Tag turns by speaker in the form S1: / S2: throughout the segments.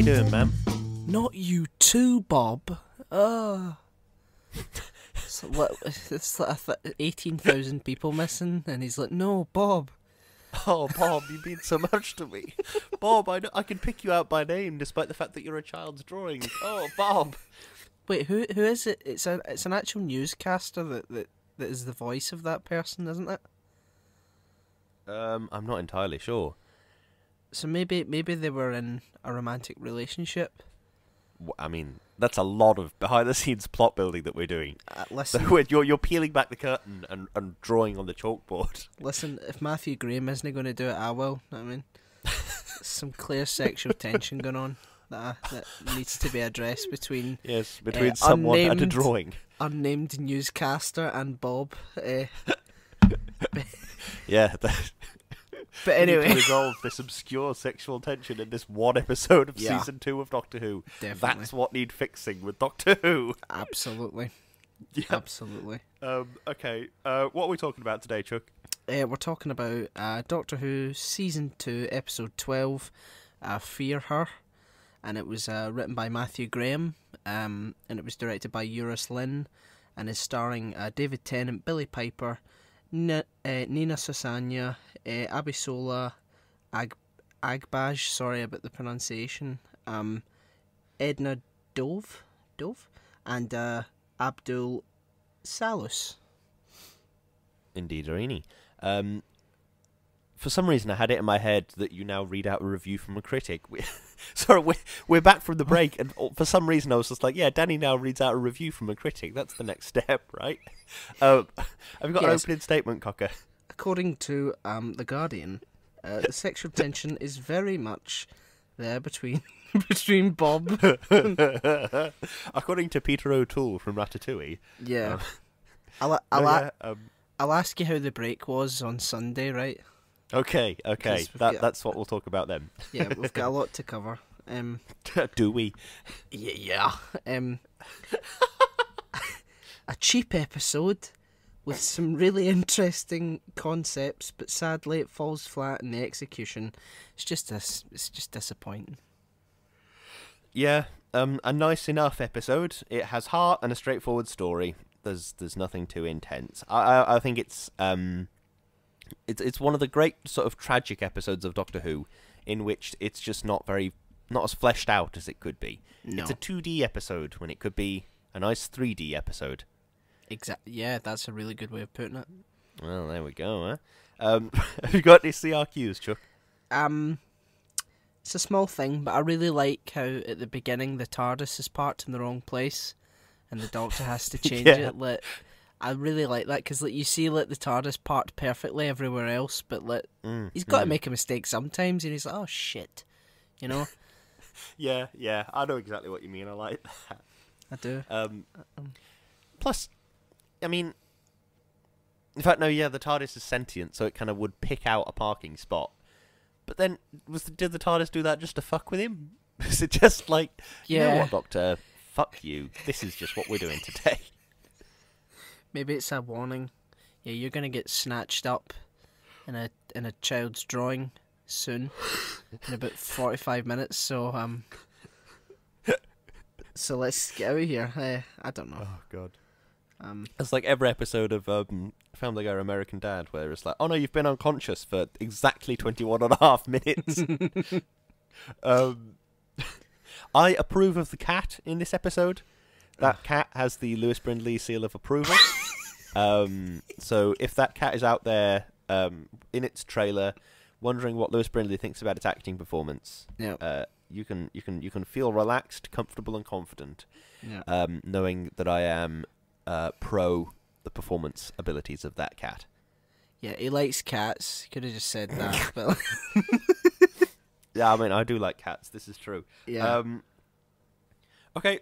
S1: you doing, ma'am?
S2: Not you too, Bob. So what, it's like 18,000 people missing, and he's like, no, Bob.
S1: Oh, Bob, you mean so much to me. Bob, I can pick you out by name, despite the fact that you're a child's drawing. Oh, Bob.
S2: Wait, who is it? It's an actual newscaster that is the voice of that person, isn't it?
S1: I'm not entirely sure.
S2: So maybe they were in a romantic relationship.
S1: I mean, that's a lot of behind-the-scenes plot building that we're doing.
S2: Listen,
S1: So you're peeling back the curtain and drawing on the chalkboard.
S2: listen. If Matthew Graham isn't going to do it, I will. I mean, some clear sexual tension going on that needs to be addressed between
S1: someone and a
S2: unnamed-
S1: drawing.
S2: unnamed newscaster and Bob.
S1: Yeah.
S2: But
S1: We need
S2: anyway,
S1: to resolve this obscure sexual tension in this one episode of
S2: Yeah.
S1: season 2 of Doctor Who.
S2: Definitely.
S1: That's what need fixing with Doctor Who.
S2: absolutely,
S1: Yeah.
S2: absolutely.
S1: Okay. What are we talking about today, Chuck?
S2: We're talking about Doctor Who season 2, episode 12, Fear Her, and it was written by Matthew Graham, and it was directed by Eurus Lynn, and is starring David Tennant, Billy Piper, Nina Sosanya, Abisola Agbaj, sorry about the pronunciation, Edna Dove, and Abdul Salus.
S1: Indeed, Irini. For some reason, I had it in my head that you now read out a review from a critic. We're back from the break, and for some reason, I was just like, yeah, Danny now reads out a review from a critic. That's the next step, right? Have you got an
S2: Yes.
S1: opening statement, Cocker?
S2: According to The Guardian, the sexual tension is very much there between Bob.
S1: According to Peter O'Toole from Ratatouille.
S2: Yeah. I'll ask you how the break was on Sunday, right?
S1: Okay.
S2: 'Cause we've got-
S1: That's what we'll talk about then.
S2: Yeah, we've got a lot to cover.
S1: Do we?
S2: Yeah. A cheap episode with some really interesting concepts, but sadly it falls flat in the execution. It's just disappointing.
S1: Yeah, a nice enough episode. It has heart and a straightforward story. There's nothing too intense. I think it's one of the great sort of tragic episodes of Doctor Who, in which it's just not as fleshed out as it could be.
S2: No.
S1: It's a 2D episode when it could be a nice 3D episode.
S2: Yeah, that's a really good way of putting it.
S1: Well, there we go, huh? Have you got any CRQs, Chuck?
S2: It's a small thing, but I really like how at the beginning the TARDIS is parked in the wrong place, and the Doctor has to change
S1: Yeah.
S2: it. I really like that because you see the TARDIS parked perfectly everywhere else, but he's got to make a mistake sometimes, and he's like, oh shit, you know.
S1: Yeah, I know exactly what you mean. I like that.
S2: I do.
S1: Plus, I mean, in fact, no, yeah, the TARDIS is sentient, so it kind of would pick out a parking spot. But then, did the TARDIS do that just to fuck with him? Is it just like, you know
S2: Yeah.
S1: what, Doctor, fuck you, this is just what we're doing today?
S2: Maybe it's a warning. Yeah, you're gonna get snatched up in a child's drawing soon, in about 45 minutes. So so let's get out of here. I don't know.
S1: Oh, God. It's like every episode of Family Guy or American Dad, where it's like, oh no, you've been unconscious for exactly 21.5 minutes. I approve of the cat in this episode. That cat has the Lewis Brindley seal of approval. So if that cat is out there in its trailer, wondering what Lewis Brindley thinks about its acting performance,
S2: Yeah.
S1: you can feel relaxed, comfortable, and confident,
S2: Yeah.
S1: knowing that I am pro the performance abilities of that cat.
S2: Yeah, he likes cats. Could have just said that, but
S1: Yeah, I mean, I do like cats. This is true.
S2: yeah.
S1: Okay,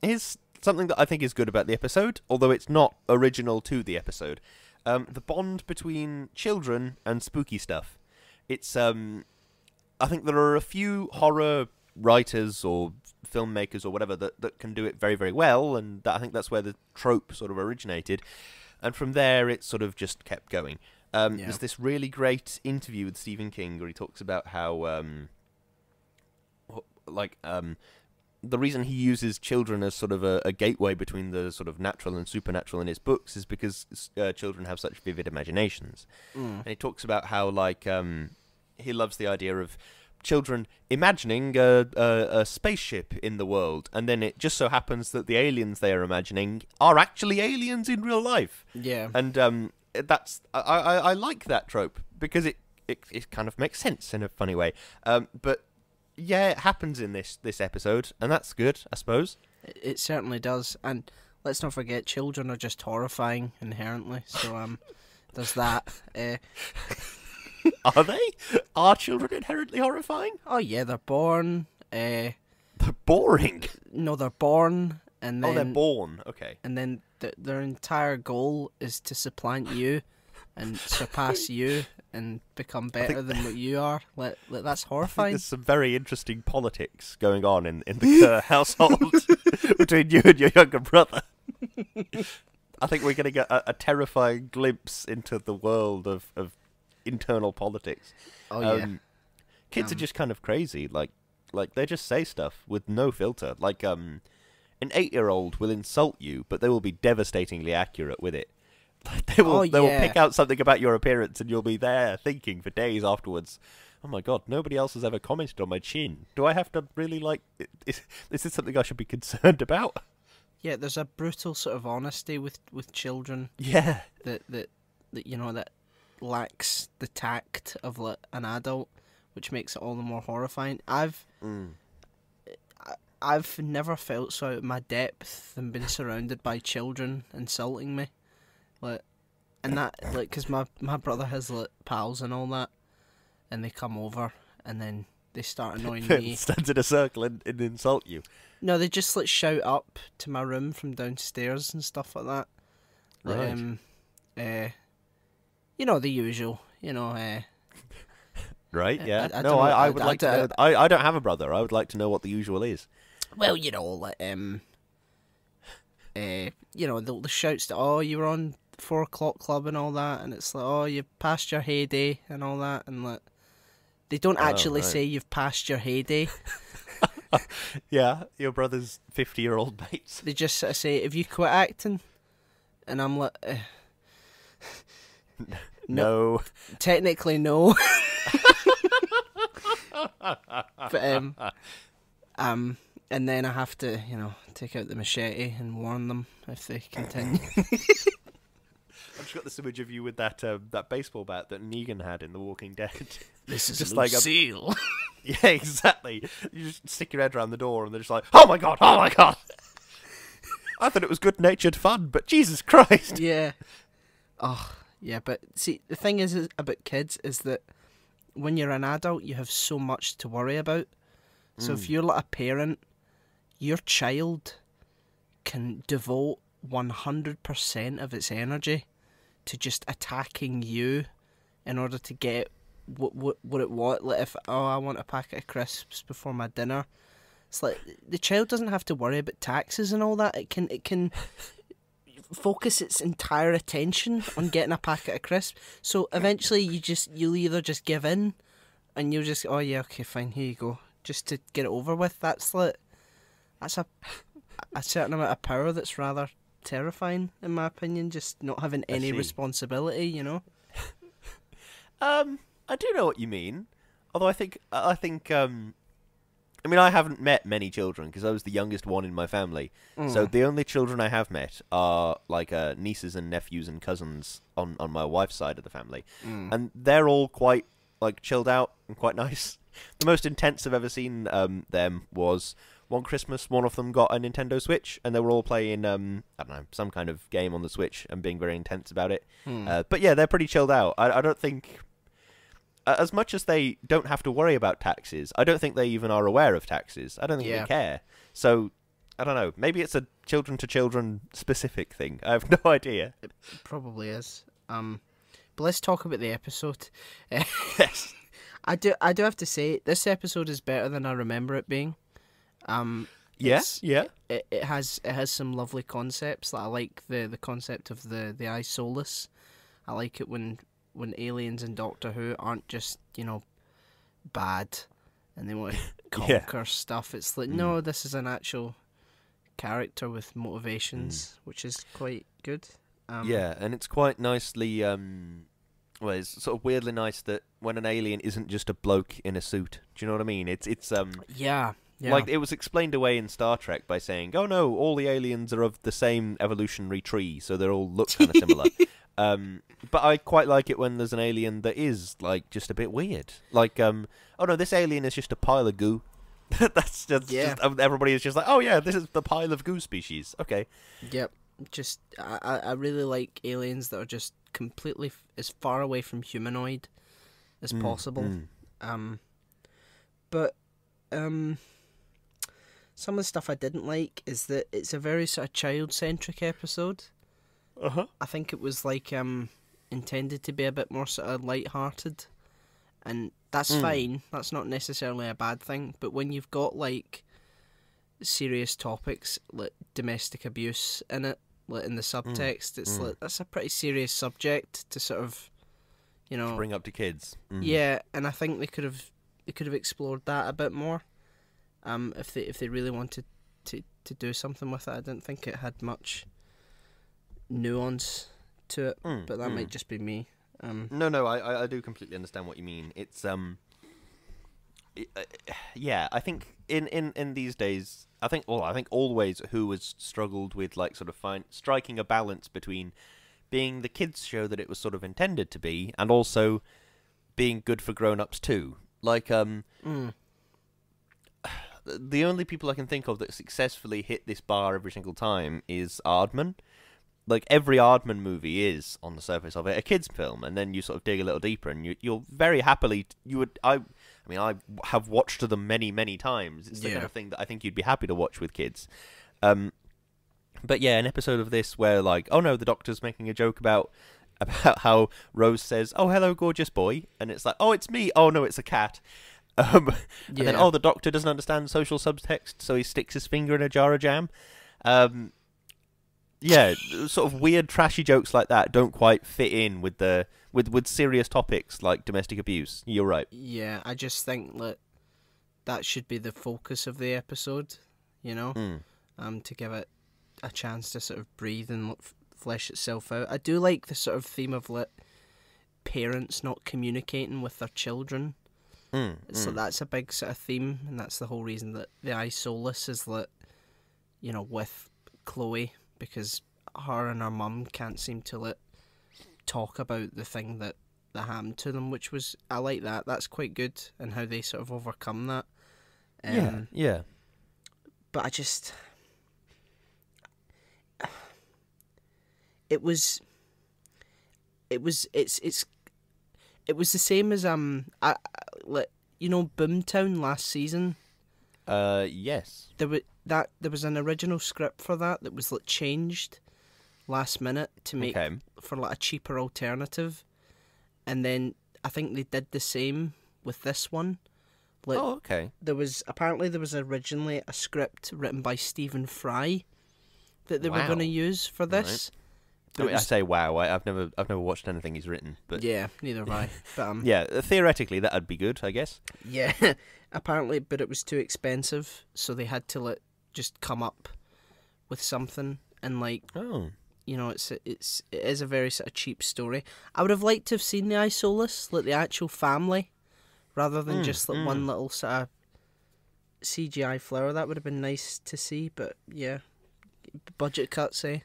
S1: here's something that I think is good about the episode, although it's not original to the episode. The bond between children and spooky stuff. It's I think there are a few horror writers or filmmakers or whatever that can do it very, very well, and I think that's where the trope sort of originated. And from there, it sort of just kept going. There's this really great interview with Stephen King where he talks about how the reason he uses children as sort of a gateway between the sort of natural and supernatural in his books is because children have such vivid imaginations. And he talks about how he loves the idea of children imagining a spaceship in the world, and then it just so happens that the aliens they are imagining are actually aliens in real life.
S2: Yeah.
S1: And that's I like that trope because it kind of makes sense in a funny way. But yeah, it happens in this episode, and that's good, I suppose.
S2: It certainly does, and let's not forget, children are just horrifying inherently. So there's that.
S1: Are they? Are children inherently horrifying?
S2: Oh yeah, they're born.
S1: They're boring.
S2: No, they're born, and then
S1: they're born. Okay.
S2: and then their entire goal is to supplant you and surpass you and become better than what you are. That's horrifying.
S1: There's some very interesting politics going on in the Kerr household between you and your younger brother. I think we're getting a terrifying glimpse into the world of internal politics.
S2: Oh yeah.
S1: Kids are just kind of crazy. Like they just say stuff with no filter. Like an 8-year-old will insult you, but they will be devastatingly accurate with it. They will pick out something about your appearance, and you'll be there thinking for days afterwards, oh my god, nobody else has ever commented on my chin. Do I have to really is this something I should be concerned about?
S2: Yeah, there's a brutal sort of honesty with children.
S1: Yeah.
S2: That that lacks the tact of an adult, which makes it all the more horrifying. I've never felt so out of my depth than being surrounded by children insulting me. Because my brother has pals and all that, and they come over and then they start annoying me.
S1: Stands in a circle and insult you.
S2: No, they just shout up to my room from downstairs and stuff like that.
S1: Right.
S2: The usual.
S1: Right. Yeah.
S2: I
S1: would like to know. I don't have a brother. I would like to know what the usual is.
S2: Well, the shouts to, oh, you were on 4 o'clock club and all that, and it's like, oh, you've passed your heyday and all that, and they don't actually say you've passed your heyday.
S1: Yeah, your brother's 50-year-old mates.
S2: They just sort of say, have you quit acting? And I'm like,
S1: no.
S2: Technically, no. But and then I have to, take out the machete and warn them if they continue.
S1: I've just got this image of you with that baseball bat that Negan had in The Walking Dead.
S2: This is
S1: just
S2: Lucille.
S1: Yeah, exactly. You just stick your head around the door and they're just like, oh my god, oh my god. I thought it was good-natured fun, but Jesus Christ.
S2: Yeah. Oh, yeah, but see, the thing is about kids is that when you're an adult, you have so much to worry about. So if you're a parent, your child can devote 100% of its energy to just attacking you in order to get what it wants. If I want a packet of crisps before my dinner, it's the child doesn't have to worry about taxes and all that. It can focus its entire attention on getting a packet of crisps. So eventually you'll either just give in, and you'll just, oh yeah, okay, fine, here you go, just to get it over with. That's a certain amount of power that's rather terrifying, in my opinion, just not having any responsibility,
S1: I do know what you mean. Although I think I haven't met many children because I was the youngest one in my family. So the only children I have met are nieces and nephews and cousins on my wife's side of the family. And they're all quite chilled out and quite nice. The most intense I've ever seen them was one Christmas. One of them got a Nintendo Switch, and they were all playing some kind of game on the Switch and being very intense about it. But yeah, they're pretty chilled out. I don't think, as much as they don't have to worry about taxes, I don't think they even are aware of taxes. I don't think they care. So I don't know. Maybe it's a children to children specific thing. I have no idea.
S2: It probably is. But let's talk about the episode.
S1: Yes.
S2: I do have to say, this episode is better than I remember it being.
S1: Yeah.
S2: It has some lovely concepts. I like the concept of the eye solace. I like it when aliens in Doctor Who aren't just bad. and they want to conquer stuff. It's like, no, this is an actual character with motivations, which is quite good.
S1: Yeah, and it's quite nicely. Well, it's sort of weirdly nice that when an alien isn't just a bloke in a suit. Do you know what I mean? It's
S2: yeah.
S1: like it was explained away in Star Trek by saying, "Oh no, all the aliens are of the same evolutionary tree, so they all look kind of similar." But I quite like it when there's an alien that is like just a bit weird. Like, oh no, this alien is just a pile of goo. That's just everybody is just like, oh yeah, this is the pile of goo species. Okay.
S2: Yep. Just I really like aliens that are just completely as far away from humanoid as possible. But some of the stuff I didn't like is that it's a very sort of child-centric episode. I think it was like intended to be a bit more sort of light-hearted, and that's fine. That's not necessarily a bad thing. But when you've got like serious topics like domestic abuse in it, like in the subtext, it's like that's a pretty serious subject to sort of, you know,
S1: to bring up to kids.
S2: Yeah, and I think they could have explored that a bit more. If they really wanted to do something with it, I didn't think it had much nuance to it, but that might just be me.
S1: No, I do completely understand what you mean. It's yeah, I think in these days, I think always Who has struggled with like sort of striking a balance between being the kids show that it was sort of intended to be, and also being good for grown-ups too. Like the only people I can think of that successfully hit this bar every single time is Aardman. Like every Aardman movie is, on the surface of it, a kids' film, and then you sort of dig a little deeper, and you'll very happily I mean, I have watched them many times. It's the kind of thing that I think you'd be happy to watch with kids. But yeah, an episode of this where like, oh no, the doctor's making a joke about how Rose says, "Oh, hello, gorgeous boy," and it's like, "Oh, it's me." "Oh no, it's a cat." And then, oh, the doctor doesn't understand social subtext, so he sticks his finger in a jar of jam. Yeah, sort of weird, trashy jokes like that don't quite fit in with with serious topics like domestic abuse. You're right.
S2: Yeah, I just think that should be the focus of the episode, you know, to give it a chance to sort of breathe and flesh itself out. I do like the sort of theme of parents not communicating with their children. So that's a big sort of theme, and that's the whole reason that the eye solace is you know, with Chloe, because her and her mum can't seem to talk about the thing that happened to them, which was, I like that. That's quite good, and how they sort of overcome that.
S1: Yeah.
S2: But it was the same as you know, Boomtown last season.
S1: Yes.
S2: There was an original script for that was changed last minute to make for a cheaper alternative, and then I think they did the same with this one.
S1: Oh, okay.
S2: There was originally a script written by Stephen Fry that they were going to use for this.
S1: Right. I say wow. I've never watched anything he's written, but
S2: yeah, neither have I. But
S1: yeah, theoretically that'd be good, I guess.
S2: Yeah, apparently, but it was too expensive, so they had to just come up with something, and you know, it is a very sort of cheap story. I would have liked to have seen the Isolus, the actual family, rather than just one little sort of CGI flower. That would have been nice to see, but yeah, budget cuts, eh?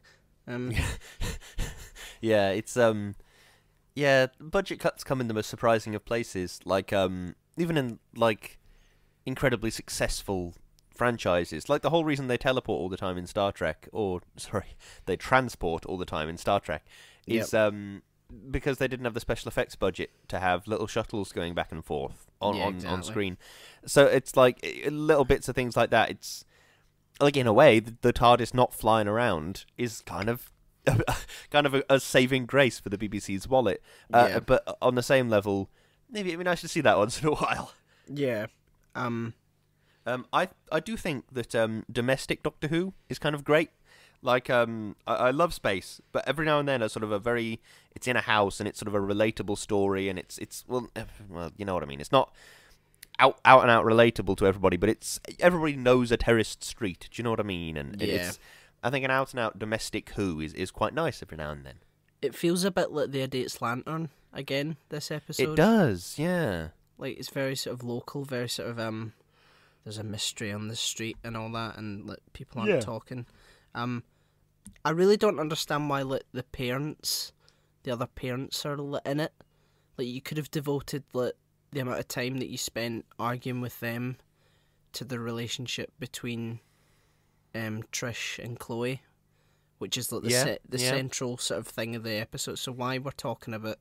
S1: Yeah, it's budget cuts come in the most surprising of places. Like even in incredibly successful franchises, like the whole reason they teleport all the time in Star Trek, they transport all the time in Star Trek, is because they didn't have the special effects budget to have little shuttles going back and forth on screen. So it's like little bits of things like that. It's like, in a way, the TARDIS not flying around is kind of a saving grace for the BBC's wallet. But on the same level, maybe it'd be nice to see that once in a while.
S2: Yeah.
S1: I do think that domestic Doctor Who is kind of great. Like, I love space, but every now and then it's in a house and it's sort of a relatable story, and it's well, you know what I mean. It's not out and out relatable to everybody, but everybody knows a terraced street. Do you know what I mean? And it's, I think an out and out domestic Who is quite nice every now and then.
S2: It feels a bit like the Idiot's Lantern again this episode.
S1: It does, yeah.
S2: Like, it's very sort of local, very sort of there's a mystery on the street and all that, and like people aren't talking. I really don't understand why like the other parents are in it. Like, you could have devoted like the amount of time that you spent arguing with them to the relationship between Trish and Chloe, which is like the central sort of thing of the episode. So why we're talking about,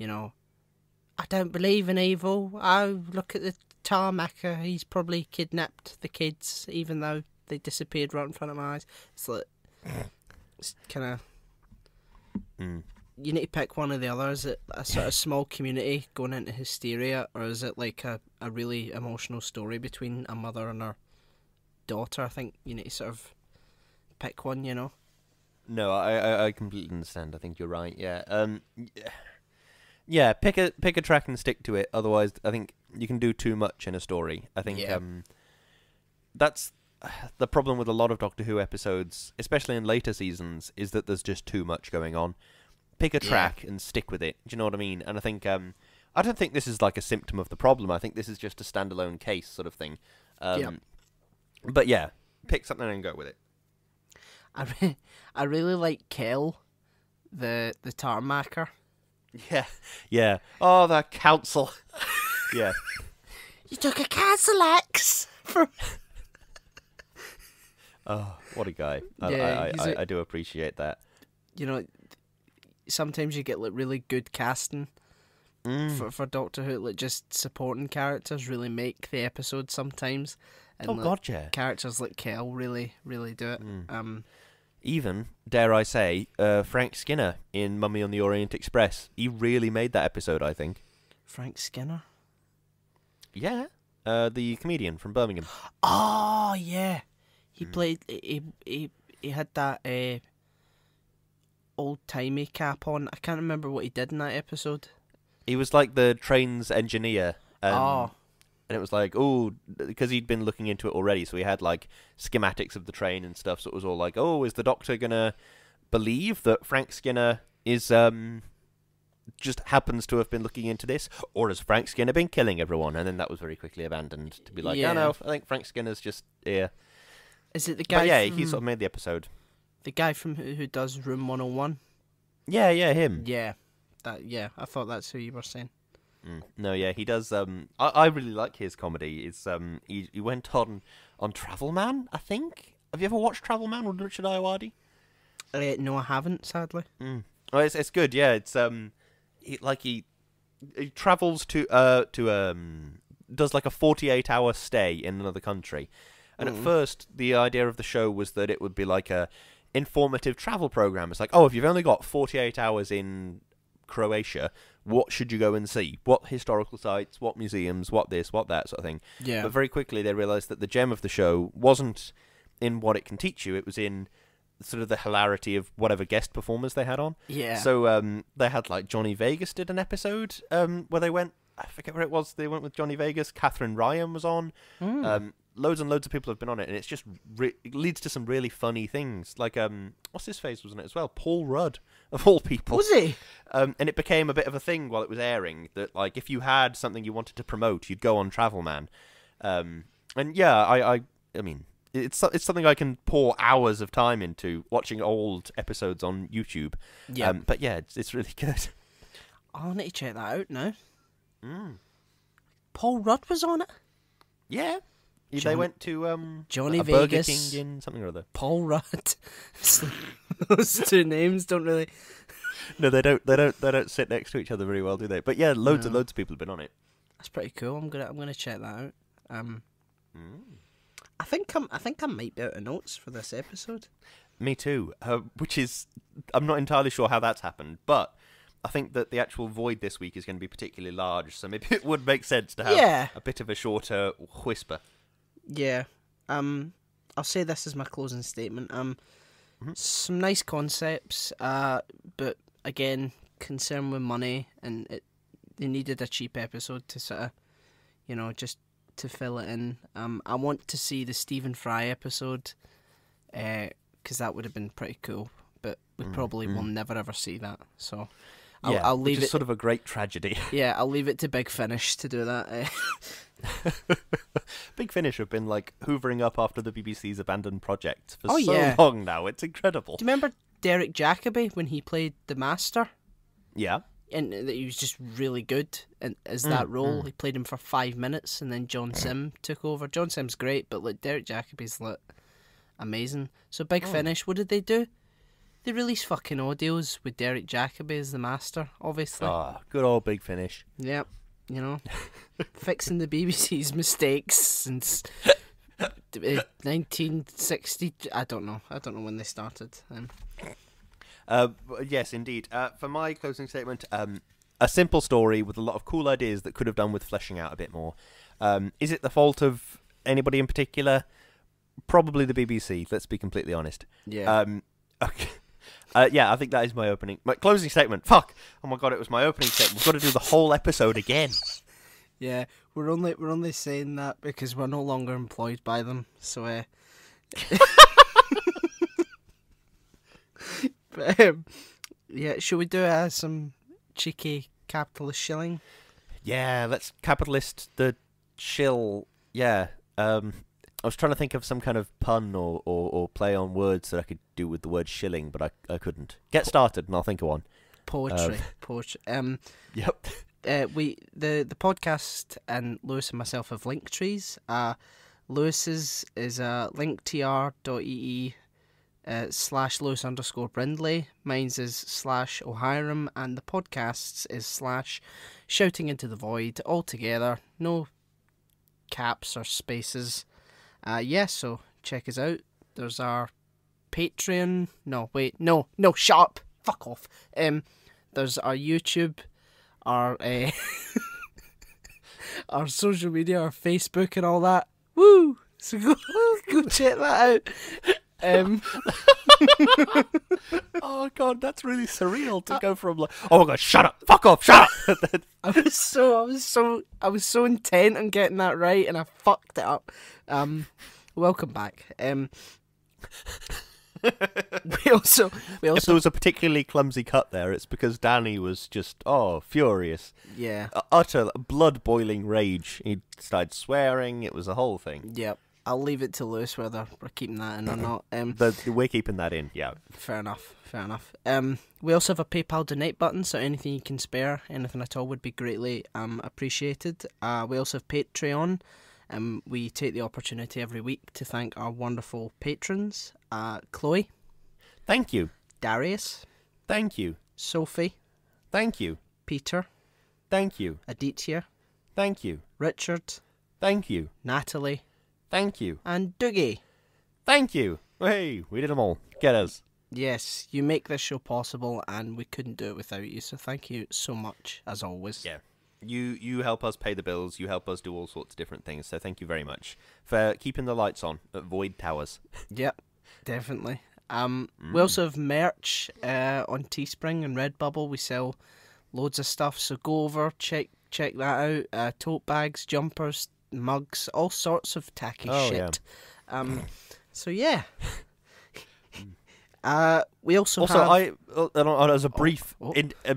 S2: I don't believe in evil. Oh, look at the tarmacker. He's probably kidnapped the kids, even though they disappeared right in front of my eyes. It's like, it's kind of... You need to pick one or the other. Is it a sort of small community going into hysteria, or is it like a really emotional story between a mother and her daughter? I think you need to sort of pick one,
S1: No, I completely understand. I think you're right. Yeah. Yeah. Pick a track and stick to it. Otherwise, I think you can do too much in a story. I think that's the problem with a lot of Doctor Who episodes, especially in later seasons, is that there's just too much going on. Pick a track and stick with it. Do you know what I mean? And I think I don't think this is like a symptom of the problem. I think this is just a standalone case sort of thing. But yeah, pick something and go with it.
S2: I really like Kel, the tarmacker.
S1: Yeah. Oh, the council. Yeah.
S2: You took a council axe from...
S1: Oh, what a guy.
S2: Yeah,
S1: I do appreciate that.
S2: Sometimes you get like really good casting for Doctor Who, like just supporting characters really make the episode sometimes. And, characters like Kel really, really do it.
S1: Even, dare I say, Frank Skinner in Mummy on the Orient Express. He really made that episode, I think.
S2: Frank Skinner?
S1: Yeah. The comedian from Birmingham.
S2: Oh, yeah. He played... He had that... old-timey cap on. I can't remember what he did in that episode.
S1: He was like the train's engineer. And it was like, because he'd been looking into it already, so he had like schematics of the train and stuff, so it was all like, is the Doctor going to believe that Frank Skinner is just happens to have been looking into this, or has Frank Skinner been killing everyone? And then that was very quickly abandoned to be like, no, I think Frank Skinner's just here.
S2: Is it the guy?
S1: But he sort of made the episode.
S2: The guy from who does Room 101?
S1: Yeah, him.
S2: Yeah, I thought that's who you were saying.
S1: No, yeah, he does. I really like his comedy. It's he went on Travel Man, I think. Have you ever watched Travel Man with Richard Ayoade?
S2: No, I haven't, sadly.
S1: Oh, it's good. Yeah, it's he travels to does like a 48-hour stay in another country, and at first the idea of the show was that it would be like a informative travel program. It's like, if you've only got 48 hours in Croatia, what should you go and see? What historical sites, what museums, what this, what that sort of thing.
S2: Yeah.
S1: But very quickly they realised that the gem of the show wasn't in what it can teach you, it was in sort of the hilarity of whatever guest performers they had on.
S2: Yeah.
S1: So they had like Johnny Vegas did an episode where they went, I forget where it was, they went with Johnny Vegas, Catherine Ryan was on. Loads and loads of people have been on it, and it's just it leads to some really funny things. Like, what's his face was in it as well? Paul Rudd, of all people.
S2: Was he?
S1: And it became a bit of a thing while it was airing, that like if you had something you wanted to promote, you'd go on Travel Man. And yeah, I mean, it's something I can pour hours of time into, watching old episodes on YouTube.
S2: Yeah.
S1: But yeah, it's really good.
S2: I'll need to check that out now. Paul Rudd was on it?
S1: Yeah. They went to
S2: Johnny
S1: a Burger
S2: Vegas,
S1: King in something or other.
S2: Paul Rudd. Those two names don't really.
S1: No, they don't sit next to each other very well, do they? But yeah, loads and loads of people have been on it.
S2: That's pretty cool. I'm gonna check that out. I think I might be out of notes for this episode.
S1: Me too. Which is, I'm not entirely sure how that's happened, but I think that the actual void this week is going to be particularly large, so maybe it would make sense to have a bit of a shorter whisper.
S2: Yeah. I'll say this as my closing statement. Some nice concepts, but again, concern with money, and they needed a cheap episode to sort of, just to fill it in. I want to see the Stephen Fry episode, because that would have been pretty cool. But we probably will never ever see that. So I'll leave it.
S1: Sort of a great tragedy.
S2: Yeah, I'll leave it to Big Finish to do that.
S1: Big Finish have been like hoovering up after the BBC's abandoned project for
S2: yeah.
S1: long now. It's incredible.
S2: Do you remember Derek Jacobi when he played the Master?
S1: Yeah.
S2: And that he was just really good as that role. He played him for 5 minutes, and then John Sim took over. John Sim's great, but like Derek Jacobi's like amazing. So Big Finish, what did they do? They released fucking audios with Derek Jacobi as the Master, obviously.
S1: Ah, good old Big Finish.
S2: Yep, fixing the BBC's mistakes since 1960. I don't know when they started.
S1: Yes, indeed. For my closing statement, a simple story with a lot of cool ideas that could have done with fleshing out a bit more. Is it the fault of anybody in particular? Probably the BBC. Let's be completely honest.
S2: Yeah.
S1: Okay. Yeah, I think that is my closing statement. Fuck! Oh my god, it was my opening statement. We've got to do the whole episode again.
S2: Yeah, we're only saying that because we're no longer employed by them. So, but, yeah, should we do some cheeky capitalist shilling?
S1: Yeah, let's capitalist the shill. Yeah. I was trying to think of some kind of pun or play on words that I could do with the word shilling, but I couldn't. Get started, and I'll think of one.
S2: Poetry.
S1: Yep.
S2: The podcast and Lewis and myself have link trees. Lewis's is linktr.ee /Lewis_Brindley. Mine's is /O'Hiram, and the podcast's is /Shouting into the Void. All together, no caps or spaces. So check us out. There's our Patreon. No, shut up. Fuck off. There's our YouTube, our our social media, our Facebook and all that. Woo! So go check that out.
S1: Oh god, that's really surreal to go from like, oh my god, shut up, fuck off, shut up.
S2: I was so intent on getting that right, and I fucked it up. Welcome back. We also.
S1: If there was a particularly clumsy cut there, it's because Danny was just furious.
S2: Yeah.
S1: Utter blood boiling rage. He started swearing. It was a whole thing.
S2: Yep. I'll leave it to Lewis whether we're keeping that in or not.
S1: We're keeping that in. Yeah.
S2: Fair enough. We also have a PayPal donate button, so anything you can spare, anything at all, would be greatly appreciated. We also have Patreon. We take the opportunity every week to thank our wonderful patrons. Chloe.
S1: Thank you.
S2: Darius.
S1: Thank you.
S2: Sophie.
S1: Thank you.
S2: Peter.
S1: Thank you.
S2: Aditya.
S1: Thank you.
S2: Richard.
S1: Thank you.
S2: Natalie.
S1: Thank you.
S2: And Dougie.
S1: Thank you. Hey, we did them all. Get us.
S2: Yes, you make this show possible, and we couldn't do it without you, so thank you so much, as always.
S1: Yeah. You help us pay the bills, you help us do all sorts of different things, so thank you very much for keeping the lights on at Void Towers.
S2: Yep, definitely. We also have merch on Teespring and Redbubble. We sell loads of stuff, so go over, check that out. Tote bags, jumpers, mugs, all sorts of tacky shit. Yeah. So yeah. We also have...
S1: as a brief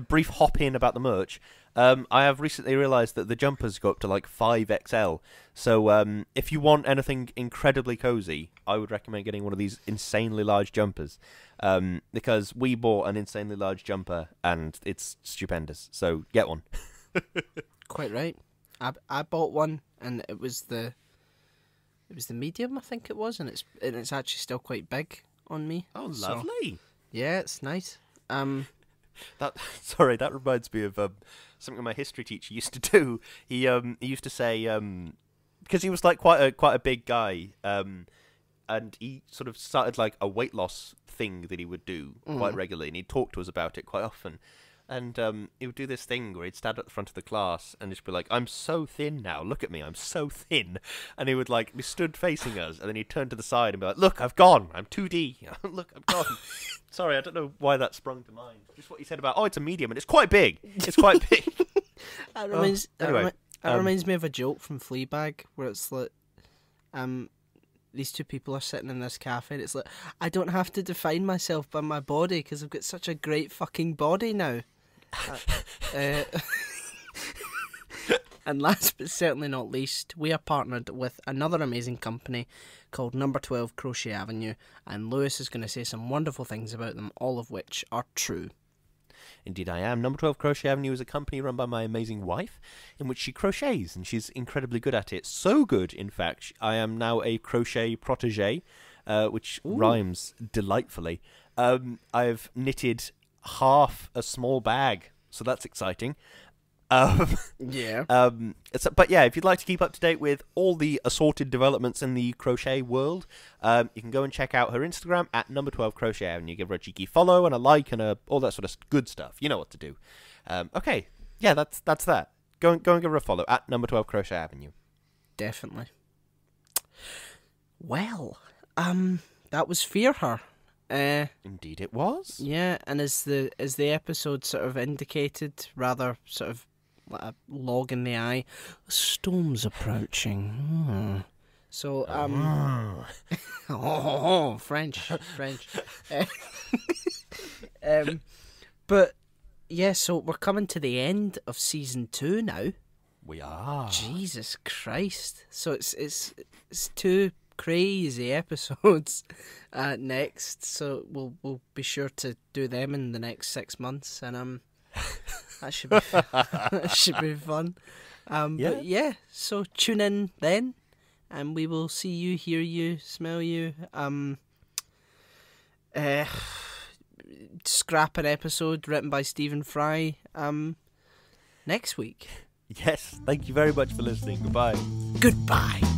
S1: brief hop in about the merch, I have recently realised that the jumpers go up to like 5XL. So if you want anything incredibly cozy, I would recommend getting one of these insanely large jumpers. Because we bought an insanely large jumper and it's stupendous. So get one.
S2: Quite right. I bought one and it was the medium, I think it was, and it's actually still quite big on me.
S1: Oh, lovely.
S2: So, yeah, it's nice.
S1: That reminds me of something my history teacher used to do. He used to say, because he was like quite a big guy, and he sort of started like a weight loss thing that he would do quite regularly, and he'd talk to us about it quite often. And he would do this thing where he'd stand at the front of the class and just be like, "I'm so thin now. Look at me. I'm so thin." And he would like be stood facing us, and then he'd turn to the side and be like, "Look, I've gone. I'm 2D. Look, I've gone." Sorry, I don't know why that sprung to mind. Just what he said about, it's a medium and it's quite big. It's quite big.
S2: That It reminds me of a joke from Fleabag where it's like, these two people are sitting in this cafe and it's like, I don't have to define myself by my body because I've got such a great fucking body now. And last but certainly not least, we are partnered with another amazing company called Number 12 Crochet Avenue, and Lewis is going to say some wonderful things about them, all of which are true.
S1: Indeed I am. Number 12 Crochet Avenue is a company run by my amazing wife, in which she crochets, and she's incredibly good at it. So good, in fact, I am now a crochet protege, which rhymes delightfully. I've knitted half a small bag, so that's exciting.
S2: Yeah.
S1: But yeah, if you'd like to keep up to date with all the assorted developments in the crochet world, you can go and check out her Instagram at Number 12 Crochet Avenue. Give her a cheeky follow and a like and all that sort of good stuff. You know what to do. Okay, yeah, that's that. Go and give her a follow at Number 12 Crochet Avenue.
S2: Definitely. Well, that was Fear Her.
S1: Indeed, it was.
S2: Yeah, and as the episode sort of indicated, rather sort of like a log in the eye, a storm's approaching. So French. But yeah, so we're coming to the end of season 2 now.
S1: We are.
S2: Jesus Christ! So it's 2 crazy episodes next, so we'll be sure to do them in the next 6 months, and that should be that should be fun. But yeah, so tune in then, and we will see you, hear you, smell you. Scrap an episode written by Stephen Fry next week.
S1: Yes, thank you very much for listening. Goodbye.
S2: Goodbye.